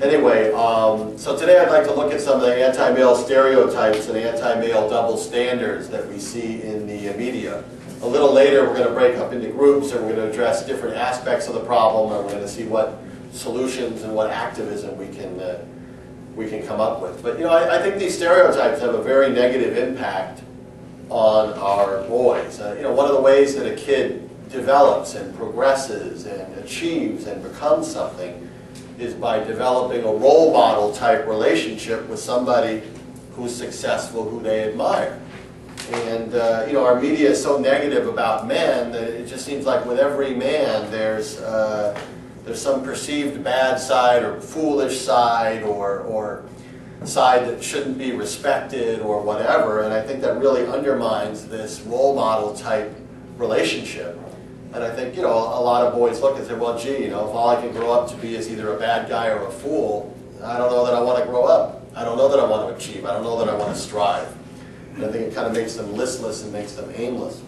Anyway, so today I'd like to look at some of the anti-male stereotypes and anti-male double standards that we see in the media. A little later we're going to break up into groups and we're going to address different aspects of the problem, and we're going to see what solutions and what activism we can come up with. But I think these stereotypes have a very negative impact on our boys. One of the ways that a kid develops and progresses and achieves and becomes something is by developing a role model type relationship with somebody who's successful, who they admire. And our media is so negative about men that it just seems like with every man there's some perceived bad side or foolish side or side that shouldn't be respected or whatever, and I think that really undermines this role model type relationship. And I think, a lot of boys look and say, well, gee, if all I can grow up to be is either a bad guy or a fool, I don't know that I want to grow up. I don't know that I want to achieve. I don't know that I want to strive. And I think it kind of makes them listless and makes them aimless.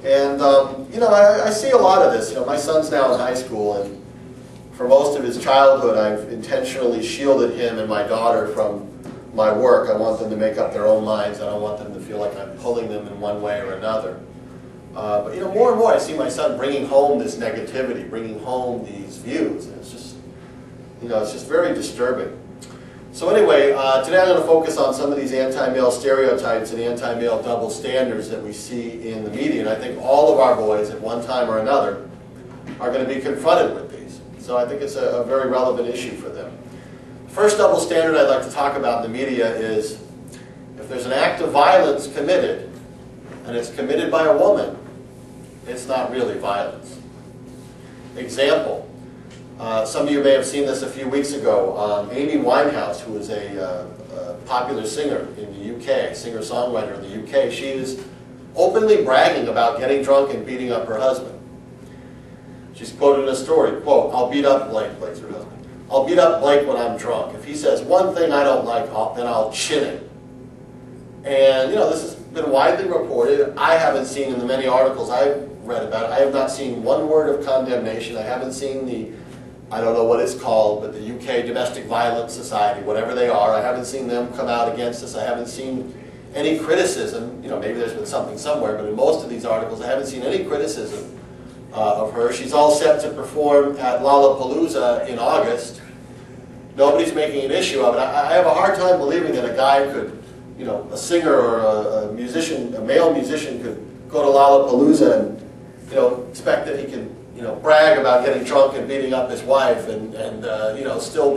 And, I see a lot of this. My son's now in high school, and for most of his childhood, I've intentionally shielded him and my daughter from my work. I want them to make up their own minds. I don't want them to feel like I'm pulling them in one way or another. But more and more I see my son bringing home this negativity, bringing home these views, and it's just very disturbing. So anyway, today I'm going to focus on some of these anti-male stereotypes and anti-male double standards that we see in the media, and I think all of our boys at one time or another are going to be confronted with these. So I think it's a very relevant issue for them. The first double standard I'd like to talk about in the media is if there's an act of violence committed, and it's committed by a woman, it's not really violence. Example, some of you may have seen this a few weeks ago. Amy Winehouse, who is a popular singer in the UK, singer-songwriter in the UK, she is openly bragging about getting drunk and beating up her husband. She's quoted in a story, quote, "I'll beat up Blake," Blake's her husband. "I'll beat up Blake when I'm drunk. If he says one thing I don't like, then I'll chin him." And this has been widely reported. I haven't seen in the many articles I've read about it, I have not seen one word of condemnation. I haven't seen the, I don't know what it's called, but the UK Domestic Violence Society, whatever they are, I haven't seen them come out against this. I haven't seen any criticism. Maybe there's been something somewhere, but in most of these articles I haven't seen any criticism of her. She's all set to perform at Lollapalooza in August. Nobody's making an issue of it. I have a hard time believing that a guy could, a singer or a musician, a male musician could go to Lollapalooza and, expect that he can, brag about getting drunk and beating up his wife and still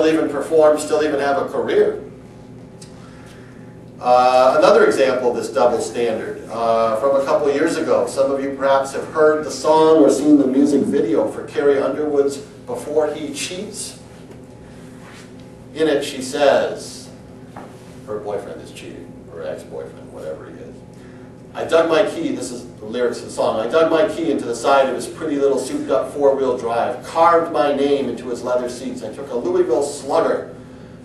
even perform, still even have a career. Another example of this double standard from a couple years ago. Some of you perhaps have heard the song or seen the music video for Carrie Underwood's "Before He Cheats." In it she says her boyfriend is cheating, or ex-boyfriend, whatever he is. "I dug my key," this is the lyrics of the song, "I dug my key into the side of his pretty little souped-up four-wheel drive, carved my name into his leather seats. I took a Louisville Slugger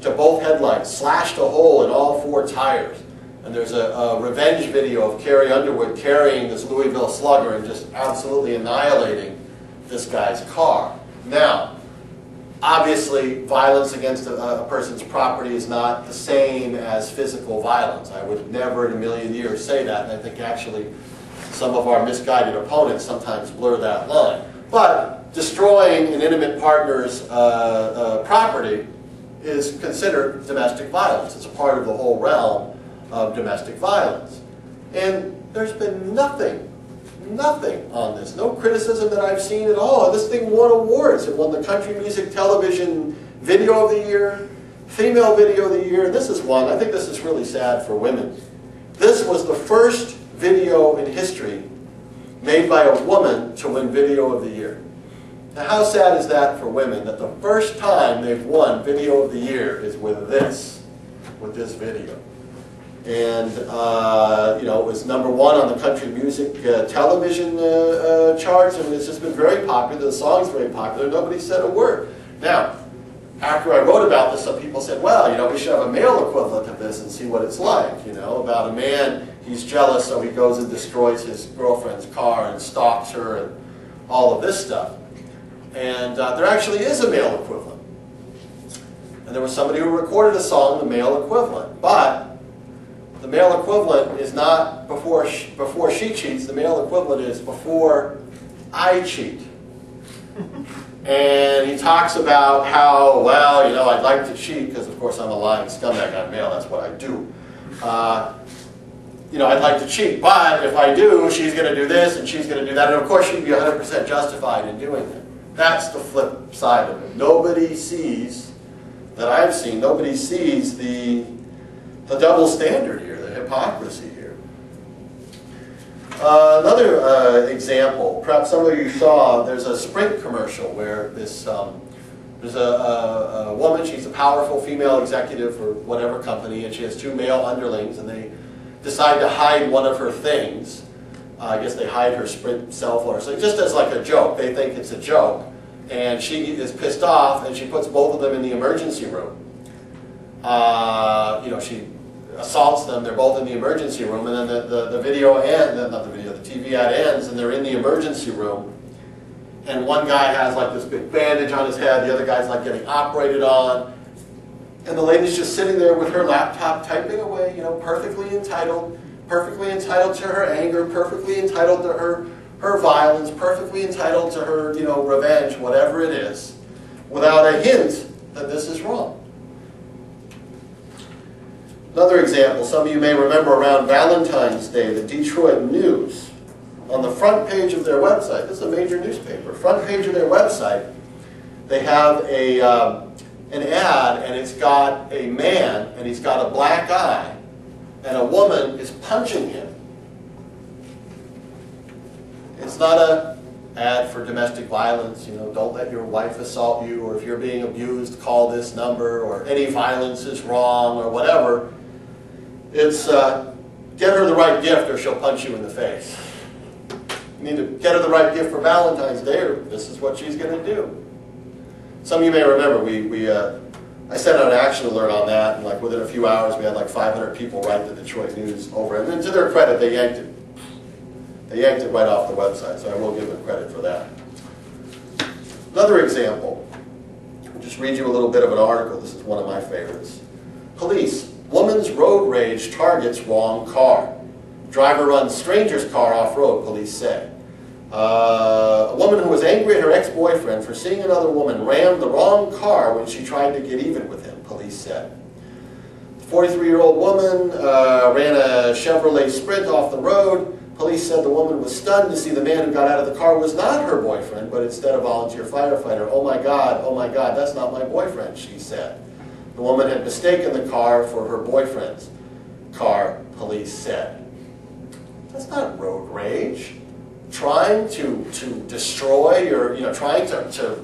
to both headlights, slashed a hole in all four tires." And there's a revenge video of Carrie Underwood carrying this Louisville Slugger and just absolutely annihilating this guy's car. Now, obviously, violence against a person's property is not the same as physical violence. I would never in a million years say that, and I think actually some of our misguided opponents sometimes blur that line. But destroying an intimate partner's property is considered domestic violence. It's a part of the whole realm of domestic violence. And there's been nothing on this. No criticism that I've seen at all. This thing won awards. It won the Country Music Television Video of the Year, Female Video of the Year, and this is one. I think this is really sad for women. This was the first video in history made by a woman to win Video of the Year. Now how sad is that for women, that the first time they've won Video of the Year is with this video. And it was #1 on the Country Music Television charts. I mean, it's just been very popular. The song's very popular. Nobody said a word. Now, after I wrote about this, some people said, well, we should have a male equivalent of this and see what it's like. About a man, he's jealous, so he goes and destroys his girlfriend's car and stalks her and all of this stuff. And there actually is a male equivalent. And there was somebody who recorded a song, the male equivalent. But the male equivalent is not before she cheats. The male equivalent is before I cheat. And he talks about how, well, you know, I'd like to cheat because, of course, I'm a lying scumbag. I'm male. That's what I do. You know, I'd like to cheat. But if I do, she's going to do this and she's going to do that. And, of course, she'd be 100% justified in doing it. That's the flip side of it. Nobody sees, that I've seen, nobody sees the double standard here, the hypocrisy here. Another example, perhaps some of you saw, there's a Sprint commercial where this, there's a woman, she's a powerful female executive for whatever company, and she has two male underlings, and they decide to hide one of her things. I guess they hide her Sprint cell phone or something, just as like a joke. They think it's a joke. And she is pissed off, and she puts both of them in the emergency room. You know, she assaults them, they're both in the emergency room, and then the video ends, not the video, the TV ad ends, and they're in the emergency room. And one guy has like this big bandage on his head, the other guy's like getting operated on. And the lady's just sitting there with her laptop typing away, you know, perfectly entitled to her anger, perfectly entitled to her violence, perfectly entitled to her, you know, revenge, whatever it is, without a hint that this is wrong. Another example, some of you may remember around Valentine's Day, the Detroit News, on the front page of their website, this is a major newspaper, front page of their website, they have an ad, and it's got a man, and he's got a black eye, and a woman is punching him. It's not an ad for domestic violence, you know, don't let your wife assault you, or if you're being abused, call this number, or any violence is wrong, or whatever. It's get her the right gift or she'll punch you in the face. You need to get her the right gift for Valentine's Day or this is what she's going to do. Some of you may remember, I sent out an action alert on that, and like within a few hours we had like 500 people write the Detroit News over it. And to their credit, they yanked it. They yanked it right off the website, so I will give them credit for that. Another example, I'll just read you a little bit of an article. This is one of my favorites. Police, woman's road rage targets wrong car. Driver runs stranger's car off-road, police say. A woman who was angry at her ex-boyfriend for seeing another woman rammed the wrong car when she tried to get even with him, police said. The 43-year-old woman ran a Chevrolet Sprint off the road. Police said the woman was stunned to see the man who got out of the car was not her boyfriend, but instead a volunteer firefighter. Oh my God, that's not my boyfriend, she said. The woman had mistaken the car for her boyfriend's car, police said. That's not road rage. Trying to destroy your, you know, trying to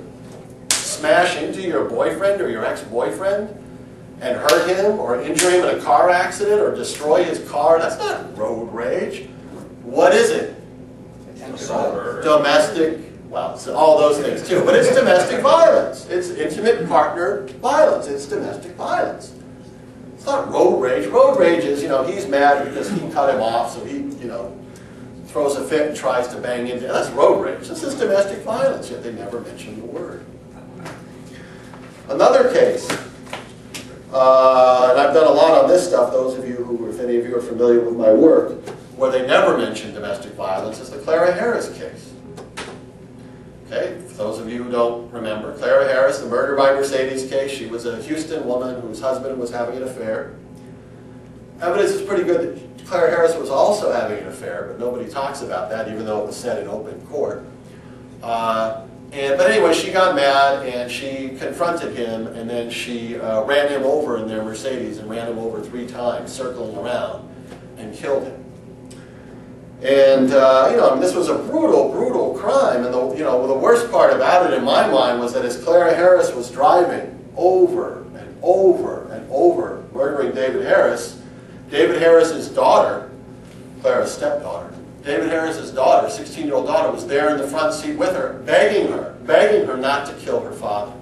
smash into your boyfriend or your ex-boyfriend and hurt him or injure him in a car accident or destroy his car, that's not road rage. What is it? Domestic, well, it's all those things too, but it's domestic violence. It's intimate partner violence. It's domestic violence. It's not road rage. Road rage is, you know, he's mad because he cut him off, so he, you know, throws a fit and tries to bang into. That's road rage. This is domestic violence, yet they never mention the word. Another case, and I've done a lot on this stuff, those of you who, if any of you are familiar with my work, where they never mention domestic violence is the Clara Harris case. Okay, for those of you who don't remember, Clara Harris, the murder by Mercedes case, she was a Houston woman whose husband was having an affair. Evidence is pretty good that Clara Harris was also having an affair, but nobody talks about that, even though it was said in open court. But anyway, she got mad and she confronted him, and then she ran him over in their Mercedes and ran him over 3 times, circling around, and killed him. And you know, I mean, this was a brutal, brutal crime. And the worst part about it, in my mind, was that as Clara Harris was driving over and over and over, murdering David Harris's daughter, Clara's stepdaughter, David Harris's daughter, 16-year-old daughter, was there in the front seat with her, begging her not to kill her father.